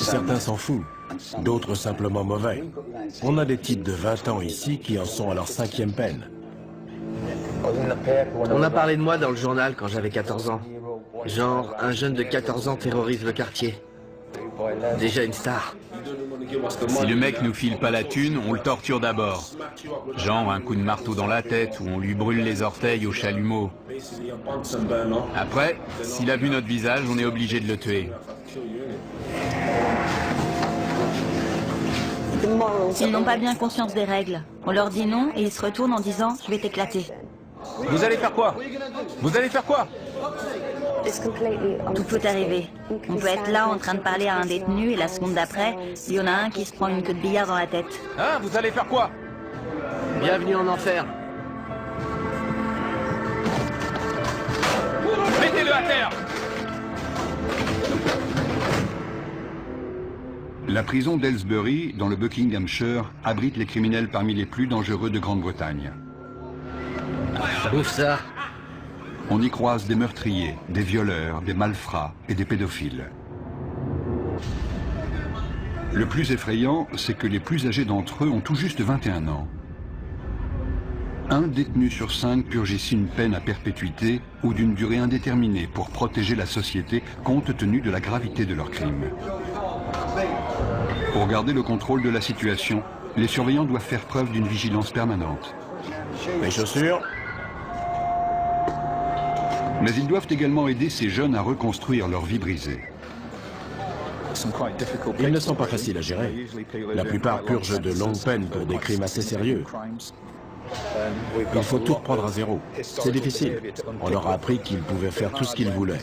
Certains s'en foutent, d'autres simplement mauvais. On a des types de 20 ans ici qui en sont à leur 5e peine. On a parlé de moi dans le journal quand j'avais 14 ans. Genre, un jeune de 14 ans terrorise le quartier. Déjà une star. Si le mec nous file pas la thune, on le torture d'abord. Genre un coup de marteau dans la tête ou on lui brûle les orteils au chalumeau. Après, s'il a vu notre visage, on est obligé de le tuer. Ils n'ont pas bien conscience des règles. On leur dit non et ils se retournent en disant « je vais t'éclater ». Vous allez faire quoi? Vous allez faire quoi? Tout peut arriver. On peut être là en train de parler à un détenu et la seconde d'après, il y en a un qui se prend une queue de billard dans la tête. Hein? Vous allez faire quoi? Bienvenue en enfer. Mettez-le à terre! La prison d'Aylesbury, dans le Buckinghamshire, abrite les criminels parmi les plus dangereux de Grande-Bretagne. Ouf ça. On y croise des meurtriers, des violeurs, des malfrats et des pédophiles. Le plus effrayant, c'est que les plus âgés d'entre eux ont tout juste 21 ans. Un détenu sur 5 purge ici une peine à perpétuité ou d'une durée indéterminée pour protéger la société compte tenu de la gravité de leurs crimes. Pour garder le contrôle de la situation, les surveillants doivent faire preuve d'une vigilance permanente. Mes chaussures? Mais ils doivent également aider ces jeunes à reconstruire leur vie brisée. Ils ne sont pas faciles à gérer. La plupart purgent de longues peines pour des crimes assez sérieux. Il faut tout reprendre à zéro. C'est difficile. On leur a appris qu'ils pouvaient faire tout ce qu'ils voulaient.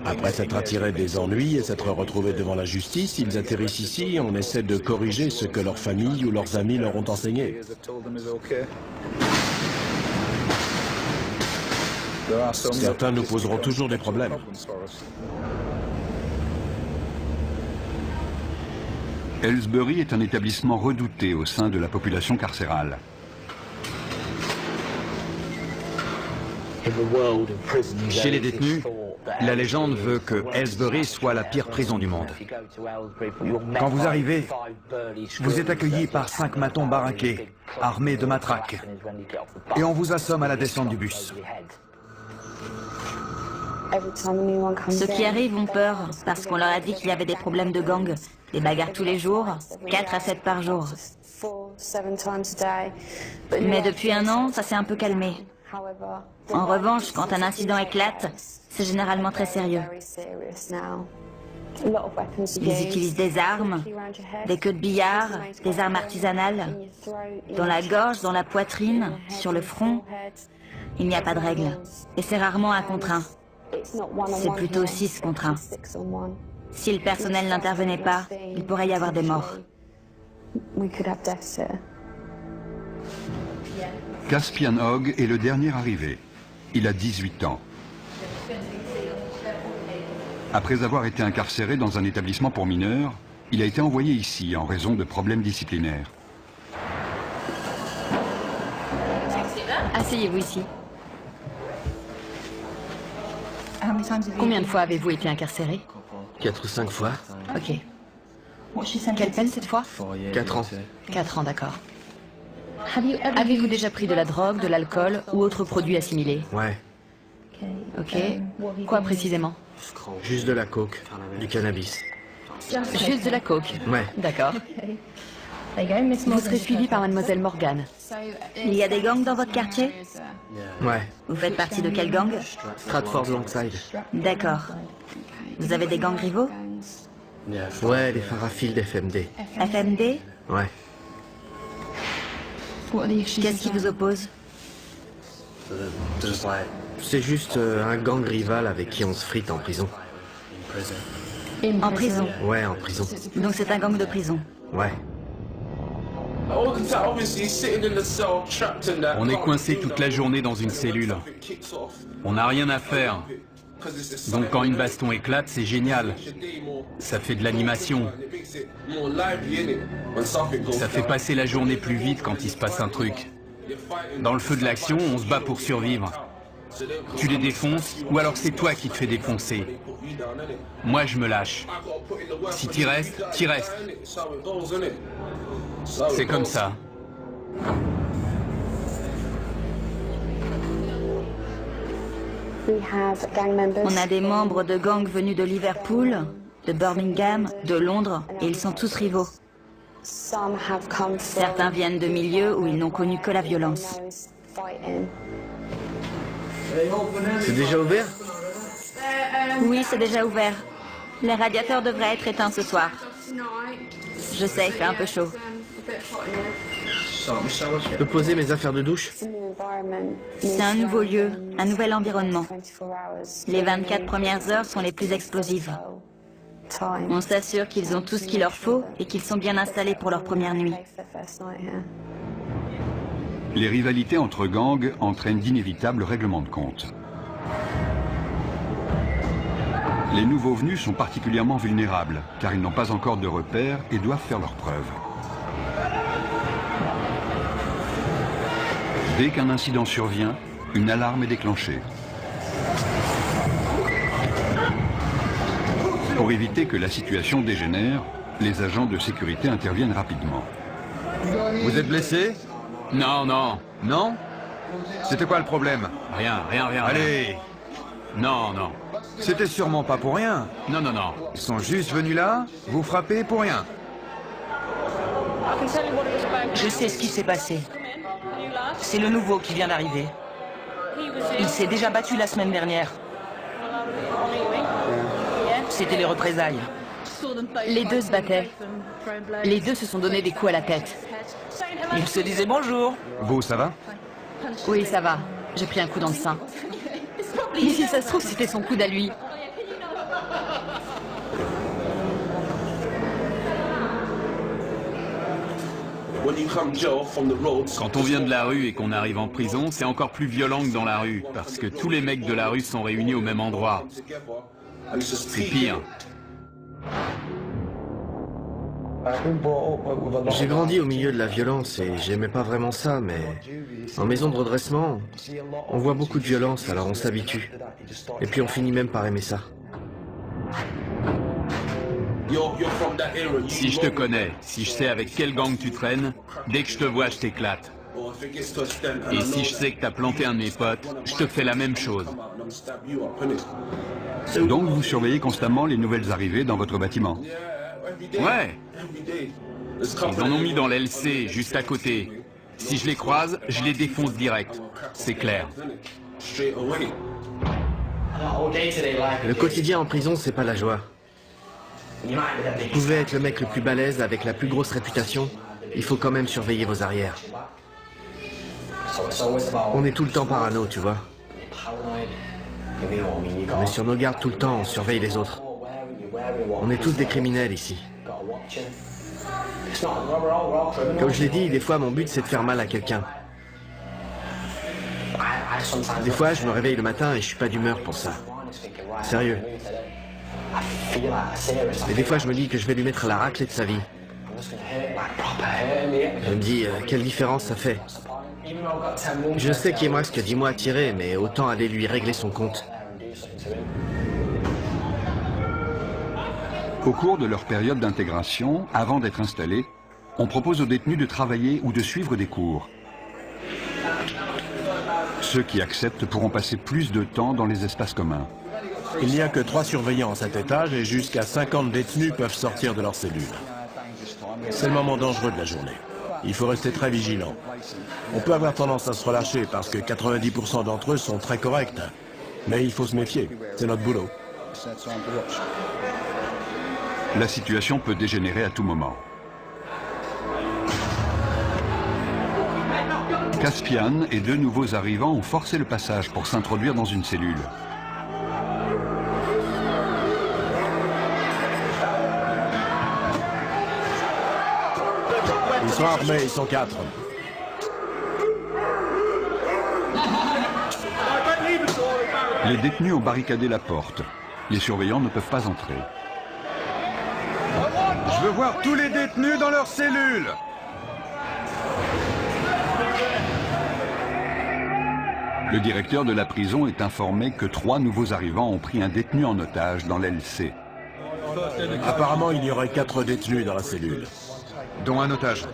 Après s'être attirés des ennuis et s'être retrouvés devant la justice, ils atterrissent ici et on essaie de corriger ce que leur famille ou leurs amis leur ont enseigné. Certains nous poseront toujours des problèmes. Aylesbury est un établissement redouté au sein de la population carcérale. Chez les détenus, la légende veut que Aylesbury soit la pire prison du monde. Quand vous arrivez, vous êtes accueilli par 5 matons baraqués, armés de matraques, et on vous assomme à la descente du bus. Ceux qui arrivent ont peur parce qu'on leur a dit qu'il y avait des problèmes de gang, des bagarres tous les jours, 4 à 7 par jour. Mais depuis un an, ça s'est un peu calmé. En revanche, quand un incident éclate, c'est généralement très sérieux. Ils utilisent des armes, des queues de billard, des armes artisanales, dans la gorge, dans la poitrine, sur le front. Il n'y a pas de règle. Et c'est rarement 1 contre 1. C'est plutôt 6 contre 1. Si le personnel n'intervenait pas, il pourrait y avoir des morts. Caspian Hogg est le dernier arrivé. Il a 18 ans. Après avoir été incarcéré dans un établissement pour mineurs, il a été envoyé ici en raison de problèmes disciplinaires. Asseyez-vous ici. Combien de fois avez-vous été incarcéré? 4 ou 5 fois. Ok. Quelle peine cette fois? 4 ans. 4 ans, d'accord. Avez-vous déjà pris de la drogue, de l'alcool ou autre produit assimilé? Ouais. Ok. Quoi précisément? Juste de la coke, du cannabis. Juste de la coke? Ouais. D'accord. Vous serez suivi par mademoiselle Morgan. Il y a des gangs dans votre quartier? Ouais. Vous faites partie de quel gang? Stratford Longside. D'accord. Vous avez des gangs rivaux? Ouais, les Farafield FMD. FMD? Ouais. Qu'est-ce qui vous oppose? C'est juste un gang rival avec qui on se frite en prison. En prison? Ouais, en prison. Donc c'est un gang de prison? Ouais. On est coincé toute la journée dans une cellule. On n'a rien à faire. Donc quand une baston éclate, c'est génial. Ça fait de l'animation. Ça fait passer la journée plus vite quand il se passe un truc. Dans le feu de l'action, on se bat pour survivre. Tu les défonces, ou alors c'est toi qui te fais défoncer. Moi, je me lâche. Si t'y restes, t'y restes. C'est comme ça. On a des membres de gangs venus de Liverpool, de Birmingham, de Londres, et ils sont tous rivaux. Certains viennent de milieux où ils n'ont connu que la violence. C'est déjà ouvert? Oui, c'est déjà ouvert. Les radiateurs devraient être éteints ce soir. Je sais, il fait un peu chaud. Je peux poser mes affaires de douche? C'est un nouveau lieu, un nouvel environnement. Les 24 premières heures sont les plus explosives. On s'assure qu'ils ont tout ce qu'il leur faut et qu'ils sont bien installés pour leur première nuit. Les rivalités entre gangs entraînent d'inévitables règlements de compte. Les nouveaux venus sont particulièrement vulnérables, car ils n'ont pas encore de repères et doivent faire leurs preuves. Dès qu'un incident survient, une alarme est déclenchée. Pour éviter que la situation dégénère, les agents de sécurité interviennent rapidement. Vous êtes blessé? Non, non. Non? C'était quoi le problème? Rien. Allez! Non, non. C'était sûrement pas pour rien. Non. Ils sont juste venus là, vous frapper pour rien. Je sais ce qui s'est passé. C'est le nouveau qui vient d'arriver. Il s'est déjà battu la semaine dernière. C'était les représailles. Les deux se battaient. Les deux se sont donné des coups à la tête. Ils se disaient bonjour. Vous, ça va? Oui, ça va. J'ai pris un coup dans le sein. Mais si ça se trouve, c'était son coude à lui. Quand on vient de la rue et qu'on arrive en prison, c'est encore plus violent que dans la rue, parce que tous les mecs de la rue sont réunis au même endroit. C'est pire. J'ai grandi au milieu de la violence et j'aimais pas vraiment ça, mais en maison de redressement, on voit beaucoup de violence, alors on s'habitue. Et puis on finit même par aimer ça. Si je te connais, si je sais avec quel gang tu traînes, dès que je te vois, je t'éclate. Et si je sais que t'as planté un de mes potes, je te fais la même chose. Donc vous surveillez constamment les nouvelles arrivées dans votre bâtiment. Ouais. Ils en ont mis dans l'LC, juste à côté. Si je les croise, je les défonce direct. C'est clair. Le quotidien en prison, c'est pas la joie. Vous pouvez être le mec le plus balèze avec la plus grosse réputation, il faut quand même surveiller vos arrières. On est tout le temps parano, tu vois. On est sur nos gardes tout le temps, on surveille les autres. On est tous des criminels ici. Comme je l'ai dit, des fois mon but c'est de faire mal à quelqu'un. Des fois je me réveille le matin et je suis pas d'humeur pour ça. Sérieux. Et des fois je me dis que je vais lui mettre la raclée de sa vie. Je me dis, quelle différence ça fait. Je sais qu'il me reste que 10 mois à tirer, mais autant aller lui régler son compte. Au cours de leur période d'intégration, avant d'être installés, on propose aux détenus de travailler ou de suivre des cours. Ceux qui acceptent pourront passer plus de temps dans les espaces communs. Il n'y a que 3 surveillants à cet étage et jusqu'à 50 détenus peuvent sortir de leur cellule. C'est le moment dangereux de la journée. Il faut rester très vigilant. On peut avoir tendance à se relâcher parce que 90% d'entre eux sont très corrects. Mais il faut se méfier, c'est notre boulot. La situation peut dégénérer à tout moment. Caspian et 2 nouveaux arrivants ont forcé le passage pour s'introduire dans une cellule. Ils sont armés, ils sont 4. Les détenus ont barricadé la porte. Les surveillants ne peuvent pas entrer. Je veux voir tous les détenus dans leurs cellules. Le directeur de la prison est informé que 3 nouveaux arrivants ont pris un détenu en otage dans l'aile C. Apparemment, il y aurait 4 détenus dans la cellule. Dont un otage.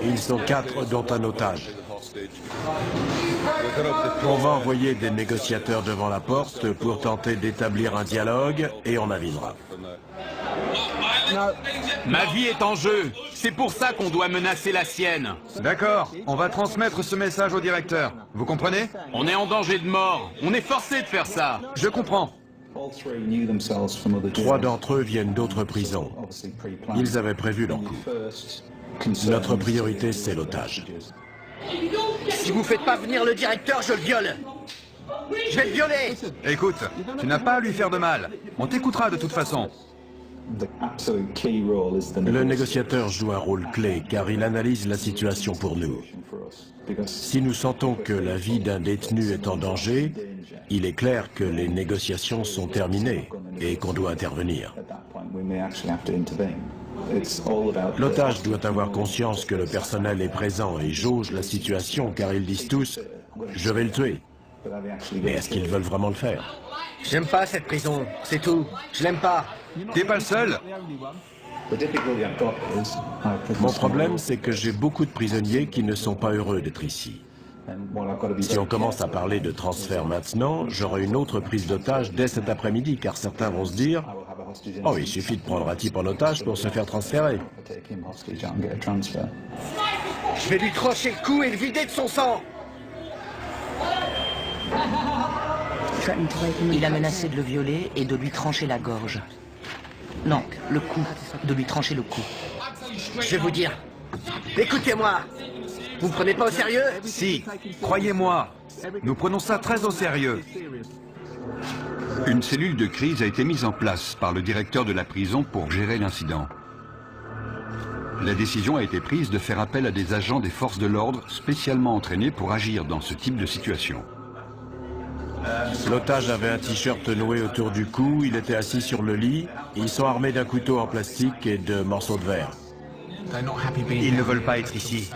Ils sont 4, dont un otage. On va envoyer des négociateurs devant la porte pour tenter d'établir un dialogue et on avisera. Ma vie est en jeu. C'est pour ça qu'on doit menacer la sienne. D'accord, on va transmettre ce message au directeur. Vous comprenez? On est en danger de mort. On est forcé de faire ça. Je comprends. 3 d'entre eux viennent d'autres prisons. Ils avaient prévu leur coup. Notre priorité, c'est l'otage. Si vous faites pas venir le directeur, je le viole. Je vais le violer. Écoute, tu n'as pas à lui faire de mal. On t'écoutera de toute façon. Le négociateur joue un rôle clé car il analyse la situation pour nous. Si nous sentons que la vie d'un détenu est en danger, il est clair que les négociations sont terminées et qu'on doit intervenir. L'otage doit avoir conscience que le personnel est présent et jauge la situation car ils disent tous « je vais le tuer ». Mais est-ce qu'ils veulent vraiment le faire? J'aime pas cette prison, c'est tout. Je l'aime pas. T'es pas le seul. Mon problème, c'est que j'ai beaucoup de prisonniers qui ne sont pas heureux d'être ici. Si on commence à parler de transfert maintenant, j'aurai une autre prise d'otage dès cet après-midi, car certains vont se dire « Oh, il suffit de prendre un type en otage pour se faire transférer. » Je vais lui trancher le cou et le vider de son sang. Il a menacé de le violer et de lui trancher la gorge. Non, le cou. De lui trancher le cou. Je vais vous dire. Écoutez-moi. Vous me prenez pas au sérieux? Si, croyez-moi, nous prenons ça très au sérieux. Une cellule de crise a été mise en place par le directeur de la prison pour gérer l'incident. La décision a été prise de faire appel à des agents des forces de l'ordre spécialement entraînés pour agir dans ce type de situation. L'otage avait un t-shirt noué autour du cou, il était assis sur le lit, ils sont armés d'un couteau en plastique et de morceaux de verre. Ils ne veulent pas être ici.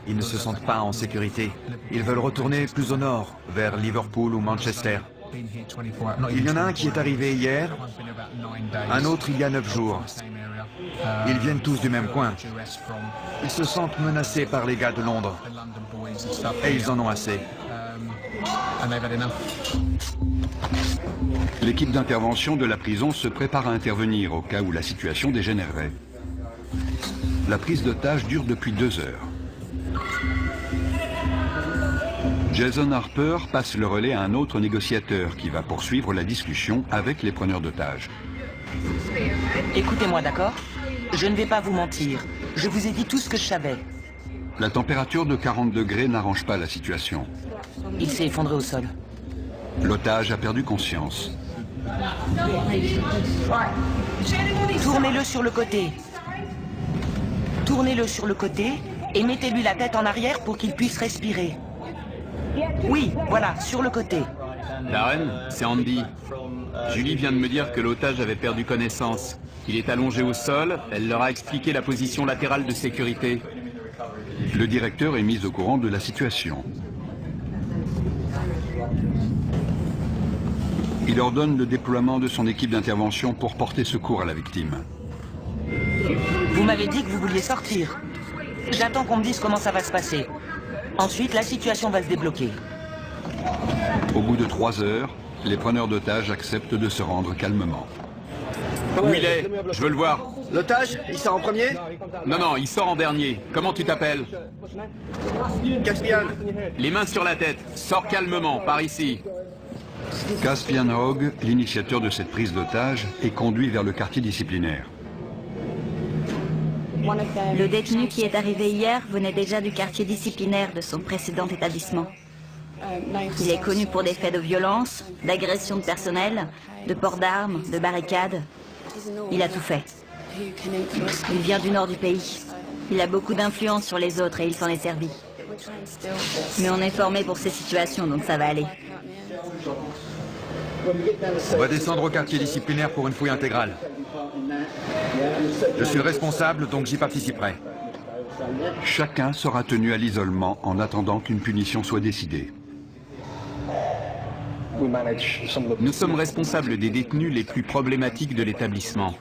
Ils ne se sentent pas en sécurité. Ils veulent retourner plus au nord, vers Liverpool ou Manchester. Il y en a un qui est arrivé hier, un autre il y a 9 jours. Ils viennent tous du même coin. Ils se sentent menacés par les gars de Londres. Et ils en ont assez. L'équipe d'intervention de la prison se prépare à intervenir au cas où la situation dégénérerait. La prise d'otage dure depuis 2 heures. Jason Harper passe le relais à un autre négociateur qui va poursuivre la discussion avec les preneurs d'otages. Écoutez-moi, d'accord? Je ne vais pas vous mentir. Je vous ai dit tout ce que je savais. La température de 40 degrés n'arrange pas la situation. Il s'est effondré au sol. L'otage a perdu conscience. Tournez-le sur le côté. Tournez-le sur le côté et mettez-lui la tête en arrière pour qu'il puisse respirer. Oui, voilà, sur le côté. Darren, c'est Andy. Julie vient de me dire que l'otage avait perdu connaissance. Il est allongé au sol, elle leur a expliqué la position latérale de sécurité. Le directeur est mis au courant de la situation. Il ordonne le déploiement de son équipe d'intervention pour porter secours à la victime. Vous m'avez dit que vous vouliez sortir. J'attends qu'on me dise comment ça va se passer. Ensuite, la situation va se débloquer. Au bout de 3 heures, les preneurs d'otages acceptent de se rendre calmement. Où il est? Je veux le voir. L'otage, il sort en premier? Non, il sort en dernier. Comment tu t'appelles? Caspian. Les mains sur la tête. Sors calmement, par ici. Caspian Hogg, l'initiateur de cette prise d'otage, est conduit vers le quartier disciplinaire. Le détenu qui est arrivé hier venait déjà du quartier disciplinaire de son précédent établissement. Il est connu pour des faits de violence, d'agression de personnel, de port d'armes, de barricades. Il a tout fait. Il vient du nord du pays. Il a beaucoup d'influence sur les autres et il s'en est servi. Mais on est formé pour ces situations, donc ça va aller. On va descendre au quartier disciplinaire pour une fouille intégrale. Je suis le responsable, donc j'y participerai. Chacun sera tenu à l'isolement en attendant qu'une punition soit décidée. Nous sommes responsables des détenus les plus problématiques de l'établissement.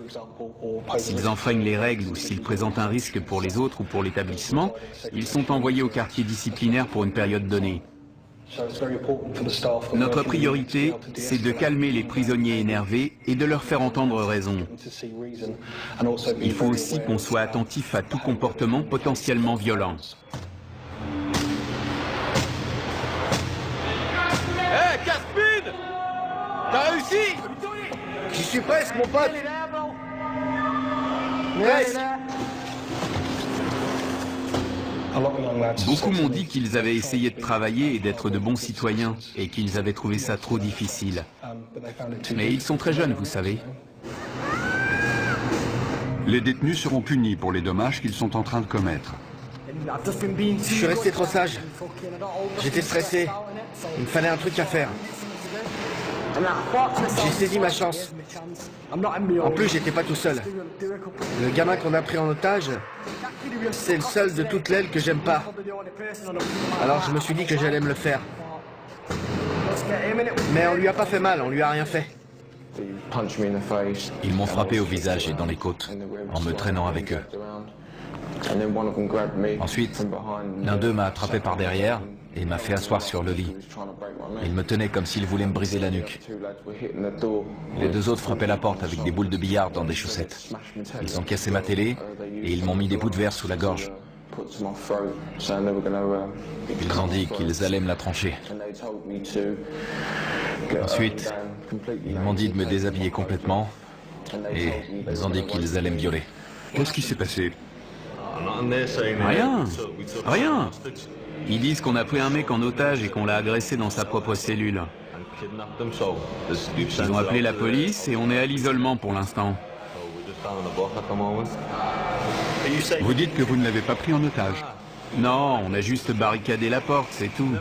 S'ils enfreignent les règles ou s'ils présentent un risque pour les autres ou pour l'établissement, ils sont envoyés au quartier disciplinaire pour une période donnée. Notre priorité, c'est de calmer les prisonniers énervés et de leur faire entendre raison. Il faut aussi qu'on soit attentif à tout comportement potentiellement violent. Hé, Caspin! T'as réussi? J'y suis presque, mon pote. Presque. Beaucoup m'ont dit qu'ils avaient essayé de travailler et d'être de bons citoyens, et qu'ils avaient trouvé ça trop difficile. Mais ils sont très jeunes, vous savez. Les détenus seront punis pour les dommages qu'ils sont en train de commettre. Je suis resté trop sage. J'étais stressé. Il me fallait un truc à faire. J'ai saisi ma chance. En plus, j'étais pas tout seul. Le gamin qu'on a pris en otage, c'est le seul de toute l'aile que j'aime pas. Alors je me suis dit que j'allais me le faire. Mais on lui a pas fait mal, on lui a rien fait. Ils m'ont frappé au visage et dans les côtes, en me traînant avec eux. Ensuite, l'un d'eux m'a attrapé par derrière et m'a fait asseoir sur le lit. Il me tenait comme s'il voulait me briser la nuque. Les deux autres frappaient la porte avec des boules de billard dans des chaussettes. Ils ont cassé ma télé et ils m'ont mis des bouts de verre sous la gorge. Ils ont dit qu'ils allaient me la trancher. Ensuite, ils m'ont dit de me déshabiller complètement et ils ont dit qu'ils allaient me violer. Qu'est-ce qui s'est passé? Rien, rien. Ils disent qu'on a pris un mec en otage et qu'on l'a agressé dans sa propre cellule. Ils ont appelé la police et on est à l'isolement pour l'instant. Vous dites que vous ne l'avez pas pris en otage? Non, on a juste barricadé la porte, c'est tout.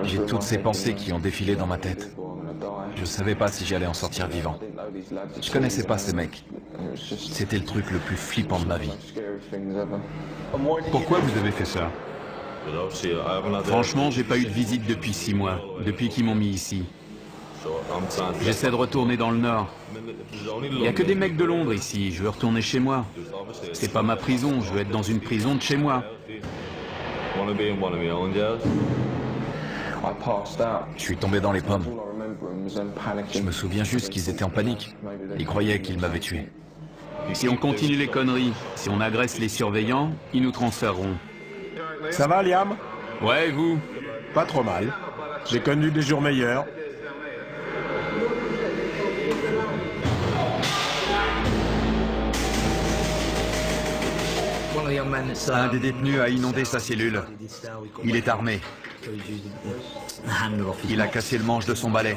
J'ai toutes ces pensées qui ont défilé dans ma tête. Je savais pas si j'allais en sortir vivant. Je connaissais pas ces mecs. C'était le truc le plus flippant de ma vie. Pourquoi vous avez fait ça? Franchement, j'ai pas eu de visite depuis 6 mois, depuis qu'ils m'ont mis ici. J'essaie de retourner dans le Nord. Il n'y a que des mecs de Londres ici, je veux retourner chez moi. C'est pas ma prison, je veux être dans une prison de chez moi. Je suis tombé dans les pommes. Je me souviens juste qu'ils étaient en panique. Ils croyaient qu'ils m'avaient tué. Si on continue les conneries, si on agresse les surveillants, ils nous transféreront. Ça va, Liam? Ouais, et vous? Pas trop mal. J'ai connu des jours meilleurs. Un des détenus a inondé sa cellule. Il est armé. Il a cassé le manche de son balai.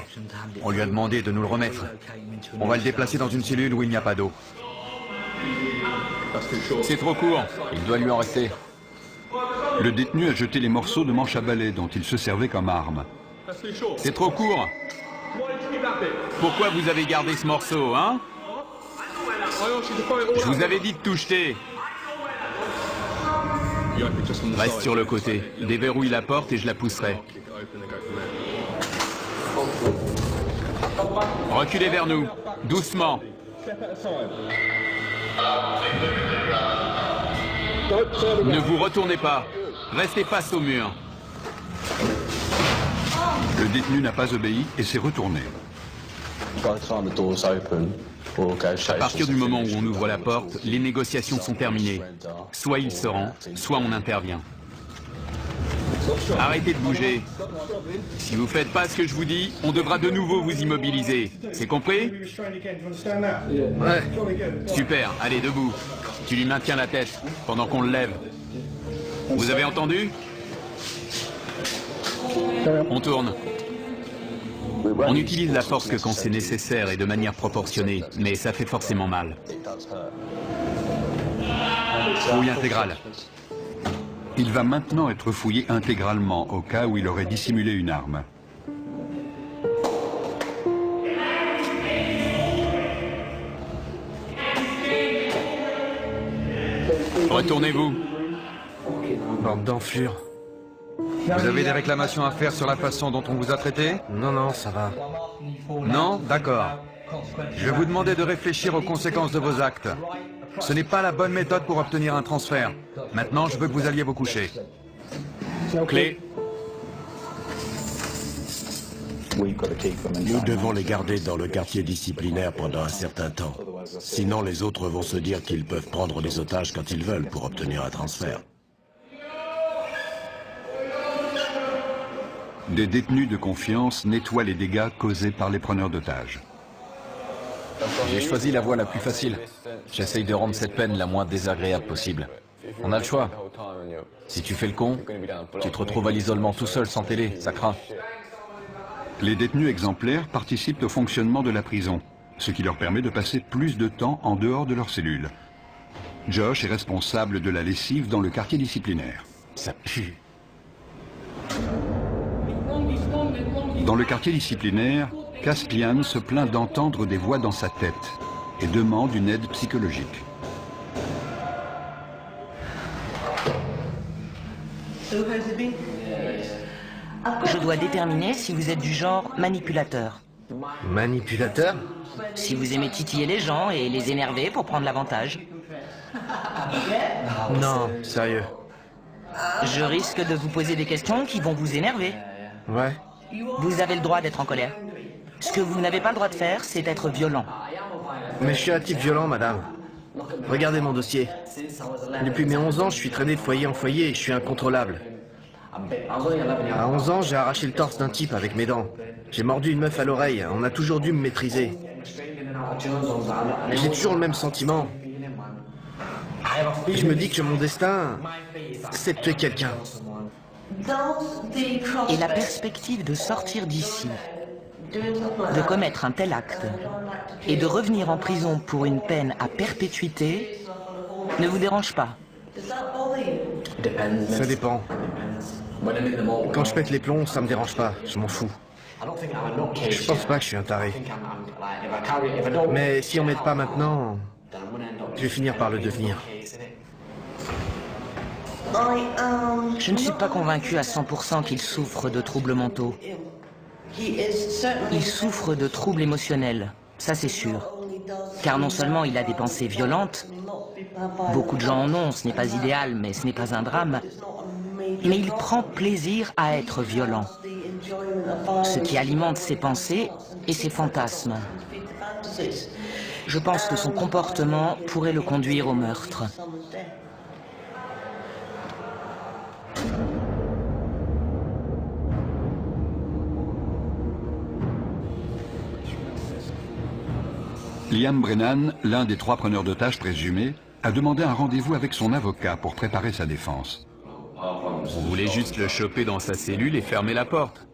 On lui a demandé de nous le remettre. On va le déplacer dans une cellule où il n'y a pas d'eau. C'est trop court. Il doit lui en rester. Le détenu a jeté les morceaux de manche à balai dont il se servait comme arme. C'est trop court. Pourquoi vous avez gardé ce morceau, hein? Je vous avais dit de tout jeter. Reste sur le côté. Déverrouille la porte et je la pousserai. Reculez vers nous. Doucement. Ne vous retournez pas. Restez face au mur. Le détenu n'a pas obéi et s'est retourné. À partir du moment où on ouvre la porte, les négociations sont terminées. Soit il se rend, soit on intervient. Arrêtez de bouger. Si vous faites pas ce que je vous dis, on devra de nouveau vous immobiliser. C'est compris? Ouais. Super, allez, debout. Tu lui maintiens la tête pendant qu'on le lève. Vous avez entendu? On tourne. On utilise la force que quand c'est nécessaire et de manière proportionnée, mais ça fait forcément mal. Fouille intégrale. Il va maintenant être fouillé intégralement au cas où il aurait dissimulé une arme. Retournez-vous. Bande d'enflures. Vous avez des réclamations à faire sur la façon dont on vous a traité? Non, non, ça va. Non? D'accord. Je vais vous demander de réfléchir aux conséquences de vos actes. Ce n'est pas la bonne méthode pour obtenir un transfert. Maintenant, je veux que vous alliez vous coucher. Clé. Nous devons les garder dans le quartier disciplinaire pendant un certain temps. Sinon, les autres vont se dire qu'ils peuvent prendre des otages quand ils veulent pour obtenir un transfert. Des détenus de confiance nettoient les dégâts causés par les preneurs d'otages. J'ai choisi la voie la plus facile. J'essaye de rendre cette peine la moins désagréable possible. On a le choix. Si tu fais le con, tu te retrouves à l'isolement tout seul sans télé, ça craint. Les détenus exemplaires participent au fonctionnement de la prison, ce qui leur permet de passer plus de temps en dehors de leur cellule. Josh est responsable de la lessive dans le quartier disciplinaire. Ça pue. Dans le quartier disciplinaire, Caspian se plaint d'entendre des voix dans sa tête et demande une aide psychologique. Je dois déterminer si vous êtes du genre manipulateur. Manipulateur? Si vous aimez titiller les gens et les énerver pour prendre l'avantage. Non, sérieux. Je risque de vous poser des questions qui vont vous énerver. Ouais. Vous avez le droit d'être en colère. Ce que vous n'avez pas le droit de faire, c'est être violent. Mais je suis un type violent, madame. Regardez mon dossier. Depuis mes 11 ans, je suis traîné de foyer en foyer et je suis incontrôlable. À 11 ans, j'ai arraché le torse d'un type avec mes dents. J'ai mordu une meuf à l'oreille. On a toujours dû me maîtriser. J'ai toujours le même sentiment. Et je me dis que mon destin, c'est de tuer quelqu'un. Et la perspective de sortir d'ici, de commettre un tel acte et de revenir en prison pour une peine à perpétuité ne vous dérange pas? Ça dépend. Quand je pète les plombs, ça me dérange pas, je m'en fous. Je pense pas que je suis un taré. Mais si on m'aide pas maintenant, je vais finir par le devenir. Je ne suis pas convaincu à 100% qu'il souffre de troubles mentaux. Il souffre de troubles émotionnels, ça c'est sûr. Car non seulement il a des pensées violentes, beaucoup de gens en ont, ce n'est pas idéal, mais ce n'est pas un drame, mais il prend plaisir à être violent, ce qui alimente ses pensées et ses fantasmes. Je pense que son comportement pourrait le conduire au meurtre. Liam Brennan, l'un des 3 preneurs d'otages présumés, a demandé un rendez-vous avec son avocat pour préparer sa défense. On voulait juste le choper dans sa cellule et fermer la porte.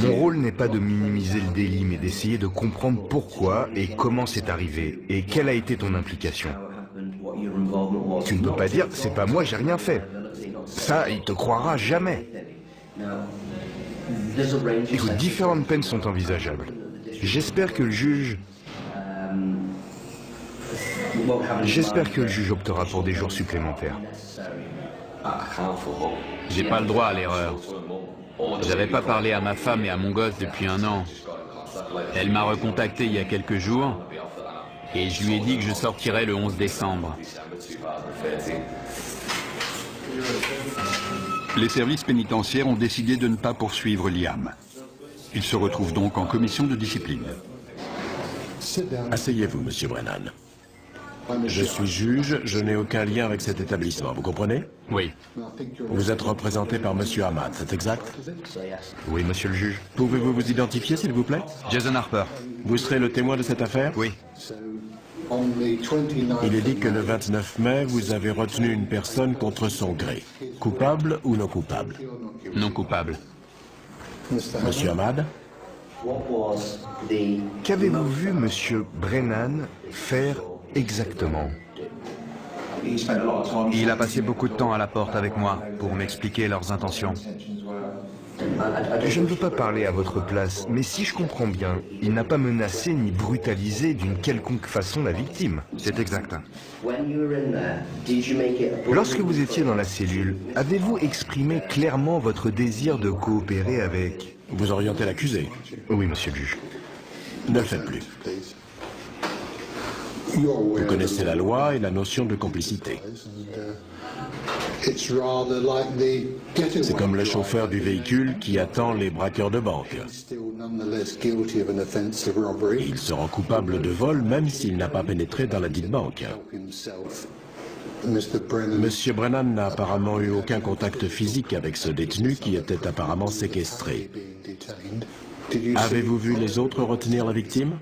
Mon rôle n'est pas de minimiser le délit, mais d'essayer de comprendre pourquoi et comment c'est arrivé, et quelle a été ton implication. Tu ne peux pas dire, c'est pas moi, j'ai rien fait. Ça, il te croira jamais. Écoute, différentes peines sont envisageables. J'espère que le juge optera pour des jours supplémentaires. J'ai pas le droit à l'erreur. J'avais pas parlé à ma femme et à mon gosse depuis 1 an. Elle m'a recontacté il y a quelques jours et je lui ai dit que je sortirais le 11 décembre. Les services pénitentiaires ont décidé de ne pas poursuivre Liam. Il se retrouve donc en commission de discipline. Asseyez-vous, monsieur Brennan. Je suis juge, je n'ai aucun lien avec cet établissement, vous comprenez? Oui. Vous êtes représenté par monsieur Ahmad, c'est exact? Oui, monsieur le juge. Pouvez-vous vous identifier, s'il vous plaît? Jason Harper. Vous serez le témoin de cette affaire? Oui. Il est dit que le 29 mai, vous avez retenu une personne contre son gré. Coupable ou non coupable? Non coupable. Monsieur Ahmad? Qu'avez-vous vu monsieur Brennan faire exactement? Il a passé beaucoup de temps à la porte avec moi pour m'expliquer leurs intentions. Je ne veux pas parler à votre place, mais si je comprends bien, il n'a pas menacé ni brutalisé d'une quelconque façon la victime. C'est exact. Lorsque vous étiez dans la cellule, avez-vous exprimé clairement votre désir de coopérer avec... Vous orientez l'accusé. Oui, monsieur le juge. Ne le faites plus. Vous connaissez la loi et la notion de complicité. C'est comme le chauffeur du véhicule qui attend les braqueurs de banque. Il se rend coupable de vol même s'il n'a pas pénétré dans la dite banque. Monsieur Brennan n'a apparemment eu aucun contact physique avec ce détenu qui était apparemment séquestré. Avez-vous vu les autres retenir la victime?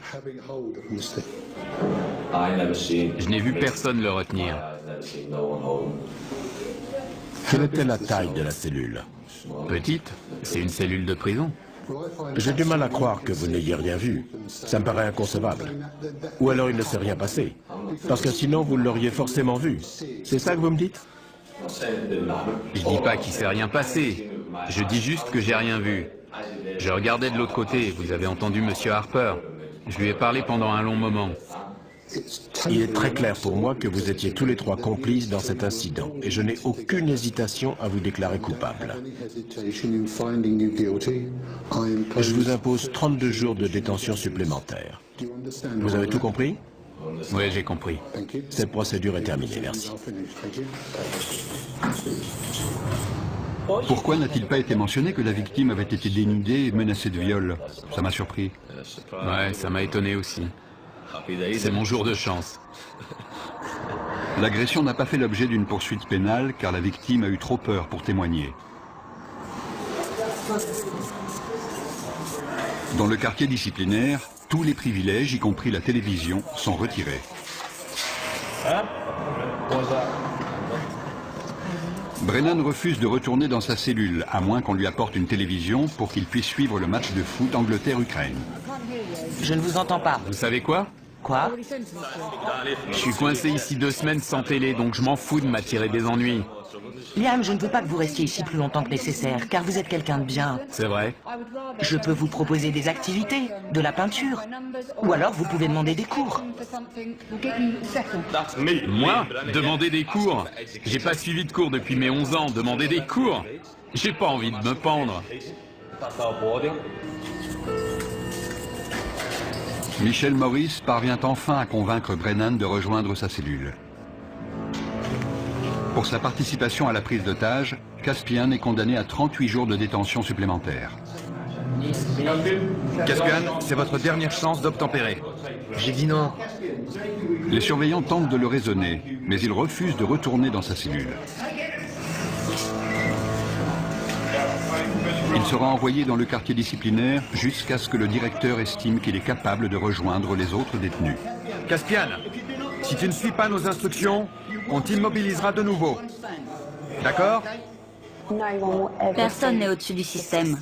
Je n'ai vu personne le retenir. Quelle était la taille de la cellule? Petite, c'est une cellule de prison. J'ai du mal à croire que vous n'ayez rien vu. Ça me paraît inconcevable. Ou alors il ne s'est rien passé. Parce que sinon vous l'auriez forcément vu. C'est ça que vous me dites? Je dis pas qu'il s'est rien passé. Je dis juste que j'ai rien vu. Je regardais de l'autre côté, vous avez entendu Monsieur Harper. Je lui ai parlé pendant un long moment. Il est très clair pour moi que vous étiez tous les trois complices dans cet incident et je n'ai aucune hésitation à vous déclarer coupable. Je vous impose 32 jours de détention supplémentaire. Vous avez tout compris? Oui, j'ai compris. Cette procédure est terminée, merci. Pourquoi n'a-t-il pas été mentionné que la victime avait été dénudée et menacée de viol? Ça m'a surpris. Ouais, ça m'a étonné aussi. C'est mon jour de chance. L'agression n'a pas fait l'objet d'une poursuite pénale car la victime a eu trop peur pour témoigner. Dans le quartier disciplinaire, tous les privilèges, y compris la télévision, sont retirés. Brennan refuse de retourner dans sa cellule, à moins qu'on lui apporte une télévision pour qu'il puisse suivre le match de foot Angleterre-Ukraine. Je ne vous entends pas. Vous savez quoi? Quoi? Je suis coincé ici 2 semaines sans télé, donc je m'en fous de m'attirer des ennuis. Liam, je ne veux pas que vous restiez ici plus longtemps que nécessaire, car vous êtes quelqu'un de bien. C'est vrai. Je peux vous proposer des activités, de la peinture, ou alors vous pouvez demander des cours. Moi? Demander des cours? J'ai pas suivi de cours depuis mes 11 ans, demander des cours? J'ai pas envie de me pendre. Michel Morris parvient enfin à convaincre Brennan de rejoindre sa cellule. Pour sa participation à la prise d'otage, Caspian est condamné à 38 jours de détention supplémentaire. Caspian, c'est votre dernière chance d'obtempérer. J'ai dit non. Les surveillants tentent de le raisonner, mais il refuse de retourner dans sa cellule. Il sera envoyé dans le quartier disciplinaire jusqu'à ce que le directeur estime qu'il est capable de rejoindre les autres détenus. Caspian, si tu ne suis pas nos instructions, on t'immobilisera de nouveau. D'accord? Personne n'est au-dessus du système.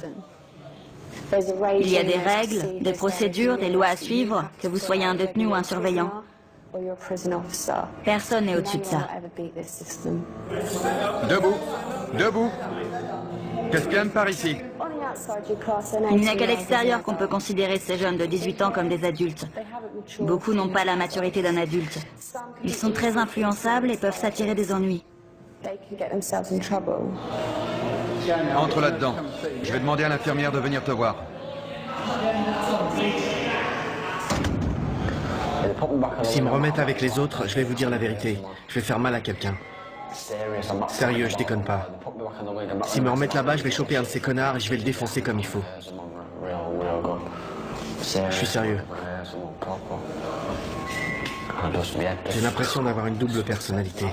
Il y a des règles, des procédures, des lois à suivre, que vous soyez un détenu ou un surveillant. Personne n'est au-dessus de ça. Debout. Debout. Caspian, par ici. Il n'y a qu'à l'extérieur qu'on peut considérer ces jeunes de 18 ans comme des adultes. Beaucoup n'ont pas la maturité d'un adulte. Ils sont très influençables et peuvent s'attirer des ennuis. Entre là-dedans. Je vais demander à l'infirmière de venir te voir. S'ils me remettent avec les autres, je vais vous dire la vérité. Je vais faire mal à quelqu'un. Sérieux, je déconne pas. S'ils me remettent là-bas, je vais choper un de ces connards et je vais le défoncer comme il faut. Je suis sérieux. J'ai l'impression d'avoir une double personnalité.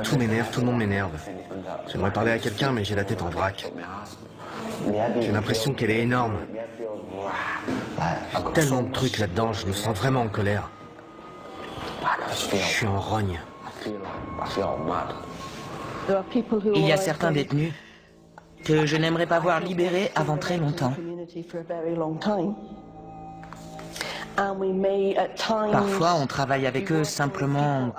Tout m'énerve, tout le monde m'énerve. J'aimerais parler à quelqu'un, mais j'ai la tête en vrac. J'ai l'impression qu'elle est énorme. Il y a tellement de trucs là-dedans, je me sens vraiment en colère. Je suis en rogne. Il y a certains détenus que je n'aimerais pas voir libérés avant très longtemps. Parfois, on travaille avec eux simplement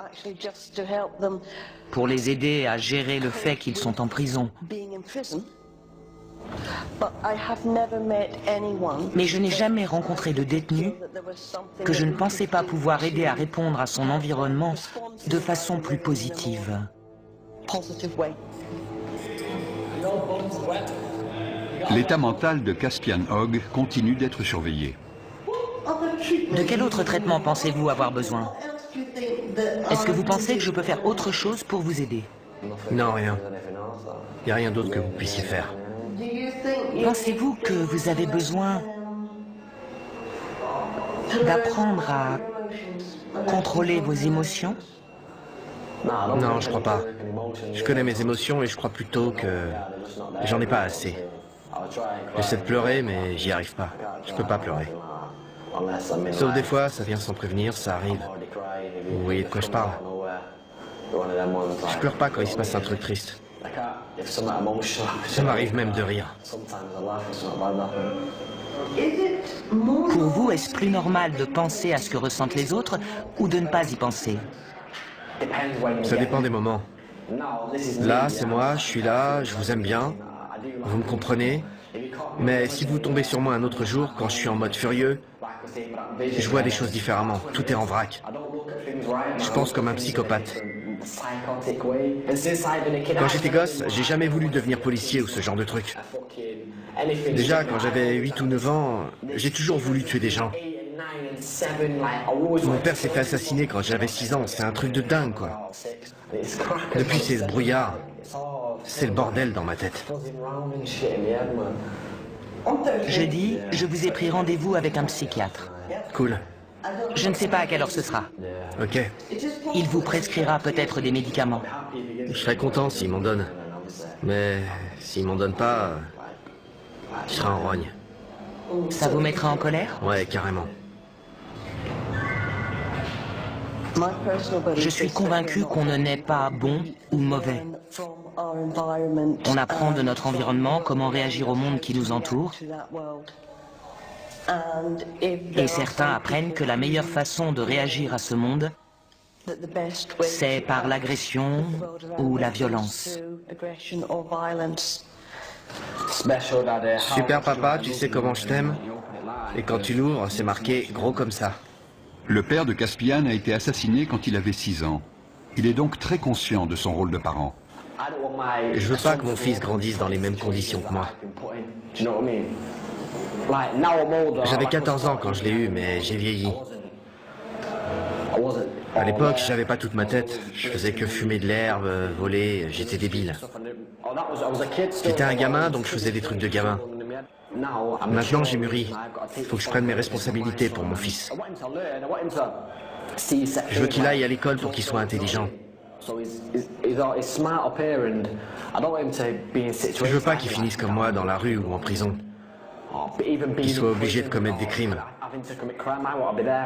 pour les aider à gérer le fait qu'ils sont en prison. Mais je n'ai jamais rencontré de détenu que je ne pensais pas pouvoir aider à répondre à son environnement de façon plus positive. L'état mental de Caspian Hogg continue d'être surveillé. De quel autre traitement pensez-vous avoir besoin? Est-ce que vous pensez que je peux faire autre chose pour vous aider? Non, rien. Il n'y a rien d'autre que vous puissiez faire. Pensez-vous que vous avez besoin d'apprendre à contrôler vos émotions? Non, je crois pas. Je connais mes émotions et je crois plutôt que j'en ai pas assez. J'essaie de pleurer, mais j'y arrive pas. Je peux pas pleurer. Sauf des fois, ça vient sans prévenir, ça arrive. Vous voyez de quoi je parle? Je pleure pas quand il se passe un truc triste. Ça m'arrive même de rire. Pour vous, est-ce plus normal de penser à ce que ressentent les autres ou de ne pas y penser? Ça dépend des moments. Là, c'est moi, je suis là, je vous aime bien. Vous me comprenez? Mais si vous tombez sur moi un autre jour, quand je suis en mode furieux, je vois des choses différemment. Tout est en vrac. Je pense comme un psychopathe. Quand j'étais gosse, j'ai jamais voulu devenir policier ou ce genre de truc. Déjà, quand j'avais 8 ou 9 ans, j'ai toujours voulu tuer des gens. Mon père s'est fait assassiner quand j'avais 6 ans. C'est un truc de dingue, quoi. Depuis, c'est le brouillard. C'est le bordel dans ma tête. Jeudi, je vous ai pris rendez-vous avec un psychiatre. Cool. Je ne sais pas à quelle heure ce sera. Ok. Il vous prescrira peut-être des médicaments. Je serais content s'il m'en donne. Mais s'il m'en donne pas, je serai en rogne. Ça vous mettra en colère? Ouais, carrément. Je suis convaincu qu'on ne naît pas bon ou mauvais. On apprend de notre environnement comment réagir au monde qui nous entoure. Et certains apprennent que la meilleure façon de réagir à ce monde, c'est par l'agression ou la violence. Super papa, tu sais comment je t'aime? Et quand tu l'ouvres, c'est marqué gros comme ça. Le père de Caspian a été assassiné quand il avait 6 ans. Il est donc très conscient de son rôle de parent. Je veux pas que mon fils grandisse dans les mêmes conditions que moi. J'avais 14 ans quand je l'ai eu, mais j'ai vieilli. À l'époque, j'avais pas toute ma tête. Je faisais que fumer de l'herbe, voler, j'étais débile. J'étais un gamin, donc je faisais des trucs de gamin. Maintenant, j'ai mûri. Il faut que je prenne mes responsabilités pour mon fils. Je veux qu'il aille à l'école pour qu'il soit intelligent. Je veux pas qu'il finisse comme moi dans la rue ou en prison. Qu'il soit obligé de commettre des crimes.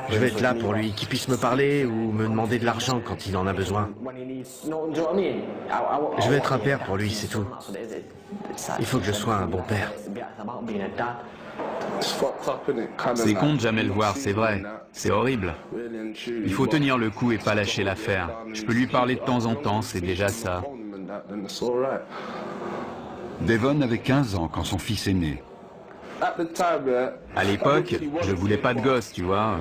Je vais être là pour lui, qu'il puisse me parler ou me demander de l'argent quand il en a besoin. Je vais être un père pour lui, c'est tout. Il faut que je sois un bon père. C'est con de jamais le voir, c'est vrai. C'est horrible. Il faut tenir le coup et pas lâcher l'affaire. Je peux lui parler de temps en temps, c'est déjà ça. Devon avait 15 ans quand son fils est né. À l'époque, je voulais pas de gosse, tu vois.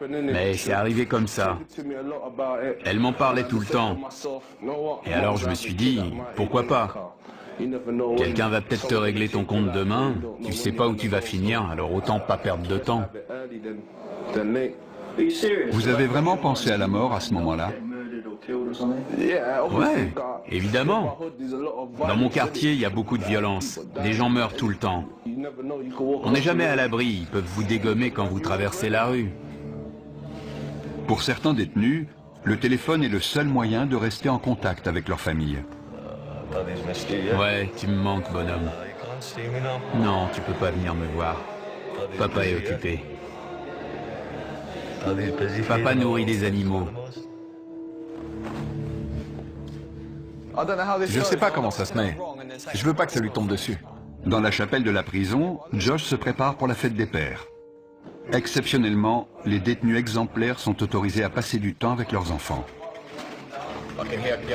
Mais c'est arrivé comme ça. Elle m'en parlait tout le temps. Et alors je me suis dit, pourquoi pas? Quelqu'un va peut-être te régler ton compte demain. Tu sais pas où tu vas finir, alors autant pas perdre de temps. Vous avez vraiment pensé à la mort à ce moment-là? Ouais, évidemment. Dans mon quartier, il y a beaucoup de violence. Des gens meurent tout le temps. On n'est jamais à l'abri, ils peuvent vous dégommer quand vous traversez la rue. Pour certains détenus, le téléphone est le seul moyen de rester en contact avec leur famille. Ouais, tu me manques, bonhomme. Non, tu peux pas venir me voir. Papa est occupé. Papa nourrit des animaux. Je sais pas comment ça se met. Je veux pas que ça lui tombe dessus. Dans la chapelle de la prison, Josh se prépare pour la fête des pères. Exceptionnellement, les détenus exemplaires sont autorisés à passer du temps avec leurs enfants.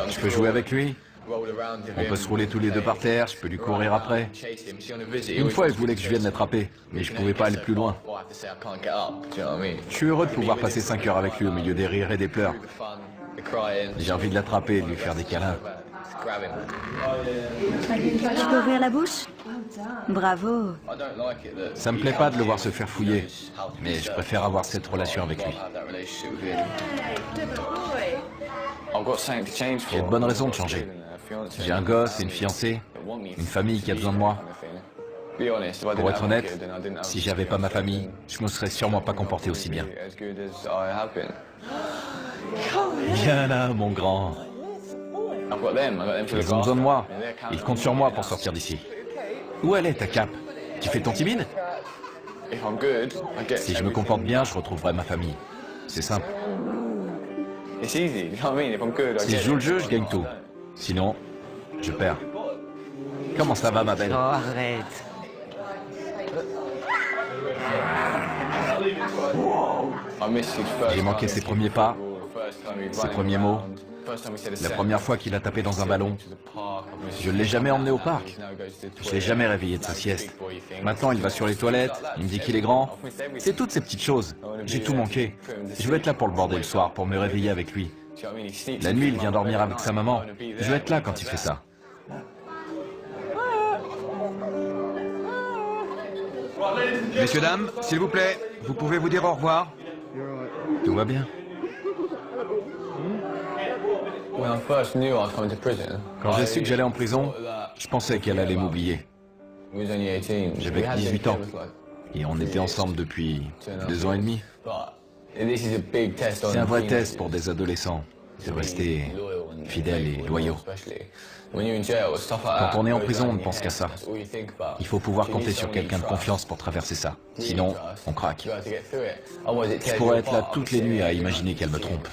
Je peux jouer avec lui? On peut se rouler tous les deux par terre, je peux lui courir après. Une fois, il voulait que je vienne l'attraper, mais je pouvais pas aller plus loin. Je suis heureux de pouvoir passer 5 heures avec lui au milieu des rires et des pleurs. J'ai envie de l'attraper et de lui faire des câlins. Tu peux ouvrir la bouche? Bravo. Ça me plaît pas de le voir se faire fouiller, mais je préfère avoir cette relation avec lui. J'ai de bonnes raisons de changer. J'ai un gosse et une fiancée, une famille qui a besoin de moi. Pour être honnête, si j'avais pas ma famille, je me serais sûrement pas comporté aussi bien. Viens là, mon grand. Ils ont besoin de moi. Ils comptent sur moi pour sortir d'ici. Où elle est, ta cape? Tu fais ton timide? Si je me comporte bien, je retrouverai ma famille. C'est simple. Si je joue le jeu, je gagne tout. Sinon, je perds. Comment ça va, ma belle? Oh, arrête. J'ai manqué ses premiers pas, ses premiers mots. La première fois qu'il a tapé dans un ballon, je ne l'ai jamais emmené au parc. Je ne l'ai jamais réveillé de sa sieste. Maintenant, il va sur les toilettes, il me dit qu'il est grand. C'est toutes ces petites choses. J'ai tout manqué. Je veux être là pour le border le soir, pour me réveiller avec lui. La nuit, il vient dormir avec sa maman. Je veux être là quand il fait ça. Messieurs, dames, s'il vous plaît, vous pouvez vous dire au revoir? Tout va bien. Quand j'ai su que j'allais en prison, je pensais qu'elle allait m'oublier. J'avais 18 ans. Et on était ensemble depuis 2 ans et demi. C'est un vrai test pour des adolescents, de rester fidèles et loyaux. Quand on est en prison, on ne pense qu'à ça. Il faut pouvoir compter sur quelqu'un de confiance pour traverser ça. Sinon, on craque. Je pourrais être là toutes les nuits à imaginer qu'elle me trompe.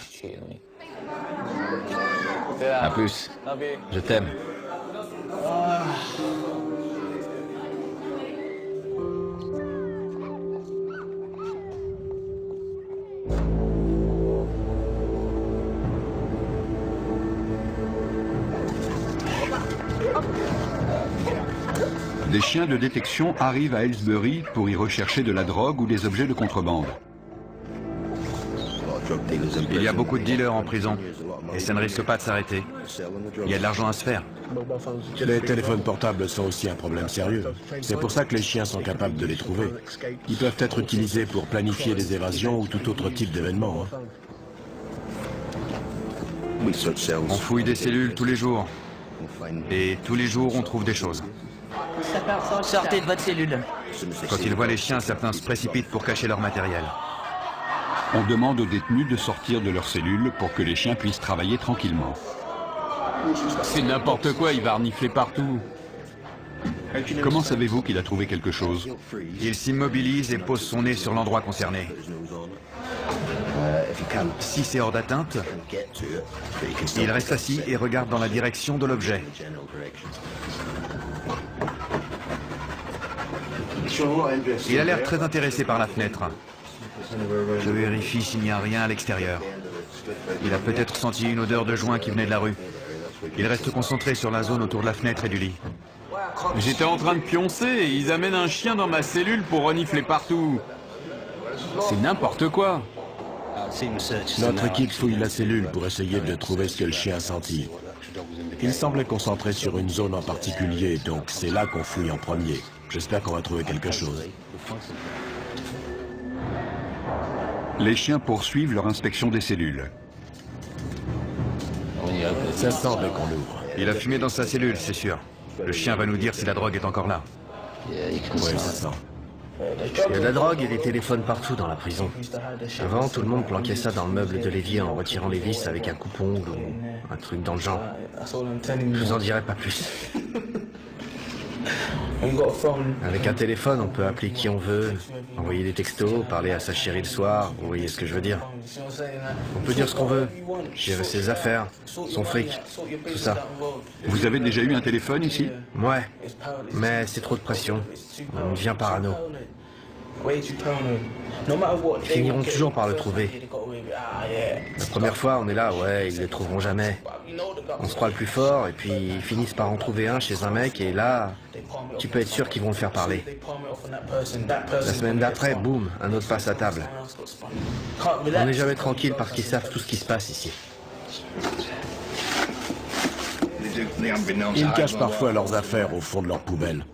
À plus. Je t'aime. Des chiens de détection arrivent à Aylesbury pour y rechercher de la drogue ou des objets de contrebande. Il y a beaucoup de dealers en prison, et ça ne risque pas de s'arrêter. Il y a de l'argent à se faire. Les téléphones portables sont aussi un problème sérieux. C'est pour ça que les chiens sont capables de les trouver. Ils peuvent être utilisés pour planifier des évasions ou tout autre type d'événement. On fouille des cellules tous les jours. Et tous les jours, on trouve des choses. Sortez de votre cellule. Quand ils voient les chiens, certains se précipitent pour cacher leur matériel. On demande aux détenus de sortir de leur cellule pour que les chiens puissent travailler tranquillement. C'est n'importe quoi, il va renifler partout. Comment savez-vous qu'il a trouvé quelque chose? Il s'immobilise et pose son nez sur l'endroit concerné. Si c'est hors d'atteinte, il reste assis et regarde dans la direction de l'objet. Il a l'air très intéressé par la fenêtre. Je vérifie s'il n'y a rien à l'extérieur. Il a peut-être senti une odeur de joint qui venait de la rue. Il reste concentré sur la zone autour de la fenêtre et du lit. J'étais en train de pioncer et ils amènent un chien dans ma cellule pour renifler partout. C'est n'importe quoi. Notre équipe fouille la cellule pour essayer de trouver ce que le chien a senti. Il semblait concentré sur une zone en particulier, donc c'est là qu'on fouille en premier. J'espère qu'on va trouver quelque chose. Les chiens poursuivent leur inspection des cellules. Ça sent dès qu'on l'ouvre. Il a fumé dans sa cellule, c'est sûr. Le chien va nous dire si la drogue est encore là. Oui, ça sent. Il y a de la drogue et des téléphones partout dans la prison. Avant, tout le monde planquait ça dans le meuble de l'évier en retirant les vis avec un coupe-ongle ou un truc dans le genre. Je vous en dirai pas plus. Avec un téléphone, on peut appeler qui on veut, envoyer des textos, parler à sa chérie le soir, vous voyez ce que je veux dire. On peut dire ce qu'on veut, gérer ses affaires, son fric, tout ça. Vous avez déjà eu un téléphone ici? Ouais, mais c'est trop de pression. On devient parano. Ils finiront toujours par le trouver. La première fois, on est là, ouais, ils le trouveront jamais. On se croit le plus fort et puis ils finissent par en trouver un chez un mec et là, tu peux être sûr qu'ils vont le faire parler. La semaine d'après, boum, un autre passe à table. On n'est jamais tranquille parce qu'ils savent tout ce qui se passe ici. Ils cachent parfois leurs affaires au fond de leur poubelle.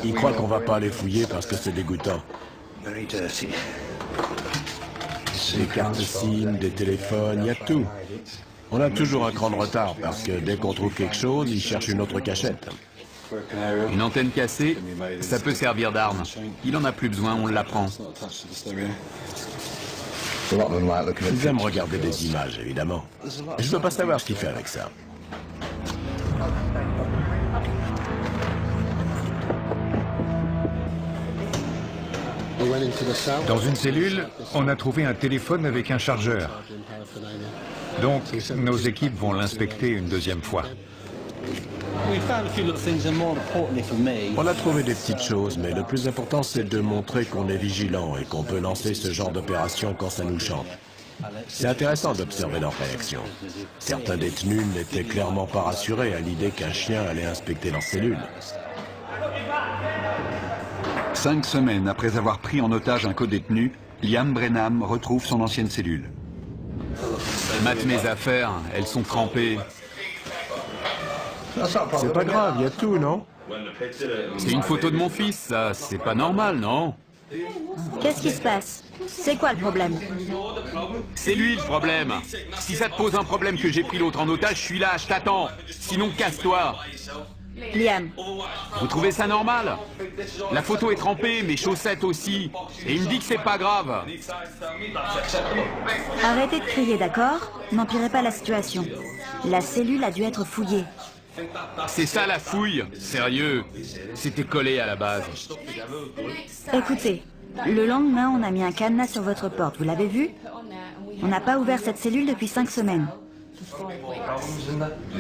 Ils croient qu'on va pas les fouiller parce que c'est dégoûtant. Des cartes SIM, des téléphones, il y a tout. On a toujours un cran de retard parce que dès qu'on trouve quelque chose, ils cherchent une autre cachette. Une antenne cassée, ça peut servir d'arme. Il en a plus besoin, on l'apprend. Ils aiment regarder des images, évidemment. Je veux pas savoir ce qu'il fait avec ça. Dans une cellule, on a trouvé un téléphone avec un chargeur. Donc, nos équipes vont l'inspecter une deuxième fois. On a trouvé des petites choses, mais le plus important, c'est de montrer qu'on est vigilant et qu'on peut lancer ce genre d'opération quand ça nous chante. C'est intéressant d'observer leurs réactions. Certains détenus n'étaient clairement pas rassurés à l'idée qu'un chien allait inspecter leur cellule. 5 semaines après avoir pris en otage un codétenu, Liam Brenham retrouve son ancienne cellule. Mate mes affaires, elles sont trempées. C'est pas grave, il y a tout, non? C'est une photo de mon fils, ça. C'est pas normal, non? Qu'est-ce qui se passe? C'est quoi le problème? C'est lui le problème. Si ça te pose un problème que j'ai pris l'autre en otage, je suis là, je t'attends. Sinon, casse-toi. Liam. Vous trouvez ça normal? La photo est trempée, mes chaussettes aussi. Et il me dit que c'est pas grave. Arrêtez de crier, d'accord? N'empirez pas la situation. La cellule a dû être fouillée. C'est ça la fouille? Sérieux? C'était collé à la base. Écoutez, le lendemain, on a mis un cadenas sur votre porte. Vous l'avez vu? On n'a pas ouvert cette cellule depuis 5 semaines.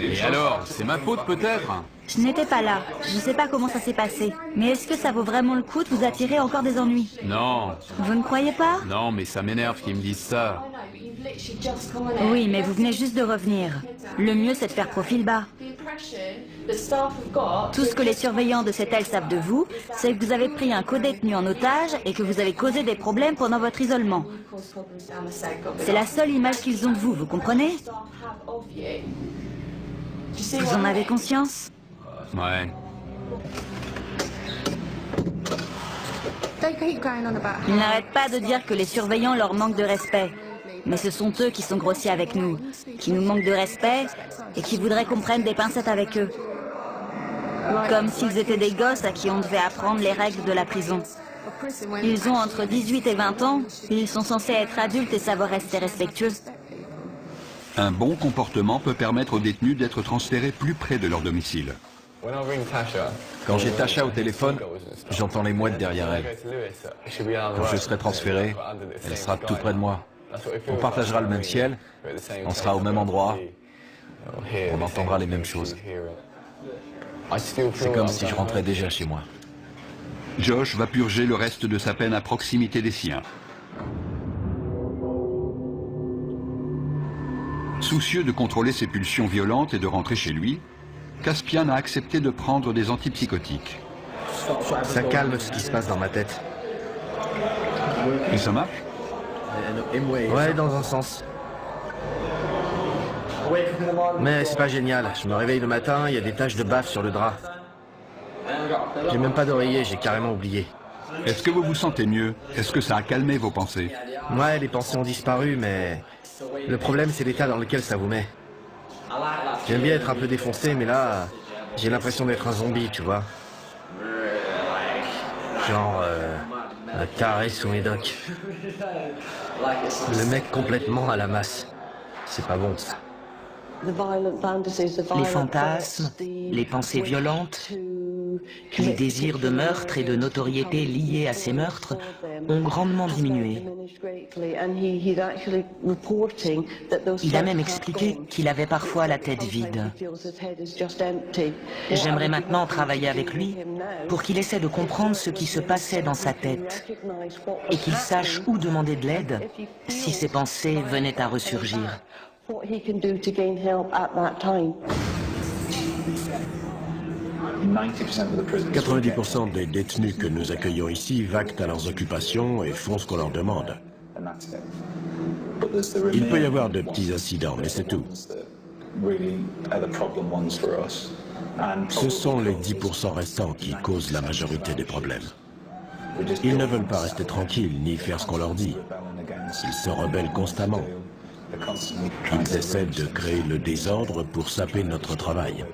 Et alors? C'est ma faute peut-être? Je n'étais pas là. Je ne sais pas comment ça s'est passé. Mais est-ce que ça vaut vraiment le coup de vous attirer encore des ennuis? Non. Vous ne croyez pas? Non, mais ça m'énerve qu'ils me disent ça. Oui, mais vous venez juste de revenir. Le mieux, c'est de faire profil bas. Tout ce que les surveillants de cette aile savent de vous, c'est que vous avez pris un codétenu en otage et que vous avez causé des problèmes pendant votre isolement. C'est la seule image qu'ils ont de vous, vous comprenez? Vous en avez conscience? Ouais. Ils n'arrêtent pas de dire que les surveillants leur manquent de respect. Mais ce sont eux qui sont grossiers avec nous, qui nous manquent de respect et qui voudraient qu'on prenne des pincettes avec eux. Comme s'ils étaient des gosses à qui on devait apprendre les règles de la prison. Ils ont entre 18 et 20 ans, et ils sont censés être adultes et savoir rester respectueux. Un bon comportement peut permettre aux détenus d'être transférés plus près de leur domicile. Quand j'ai Tasha au téléphone, j'entends les mouettes derrière elle. Quand je serai transféré, elle sera tout près de moi. On partagera le même ciel, on sera au même endroit, on entendra les mêmes choses. C'est comme si je rentrais déjà chez moi. Josh va purger le reste de sa peine à proximité des siens. Soucieux de contrôler ses pulsions violentes et de rentrer chez lui, Caspian a accepté de prendre des antipsychotiques. Ça calme ce qui se passe dans ma tête. Et ça marche? Ouais, dans un sens. Mais c'est pas génial. Je me réveille le matin, il y a des taches de bave sur le drap. J'ai même pas d'oreiller, j'ai carrément oublié. Est-ce que vous vous sentez mieux? Est-ce que ça a calmé vos pensées? Ouais, les pensées ont disparu, mais le problème, c'est l'état dans lequel ça vous met. J'aime bien être un peu défoncé, mais là, j'ai l'impression d'être un zombie, tu vois. Genre, un taré sous médoc. Le mec complètement à la masse. C'est pas bon, ça. Les fantasmes, les pensées violentes, les désirs de meurtre et de notoriété liés à ces meurtres ont grandement diminué. Il a même expliqué qu'il avait parfois la tête vide. J'aimerais maintenant travailler avec lui pour qu'il essaie de comprendre ce qui se passait dans sa tête et qu'il sache où demander de l'aide si ses pensées venaient à ressurgir. 90% des détenus que nous accueillons ici vaquent à leurs occupations et font ce qu'on leur demande. Il peut y avoir de petits incidents, mais c'est tout. Ce sont les 10% restants qui causent la majorité des problèmes. Ils ne veulent pas rester tranquilles ni faire ce qu'on leur dit. Ils se rebellent constamment. Ils essaient de créer le désordre pour saper notre travail.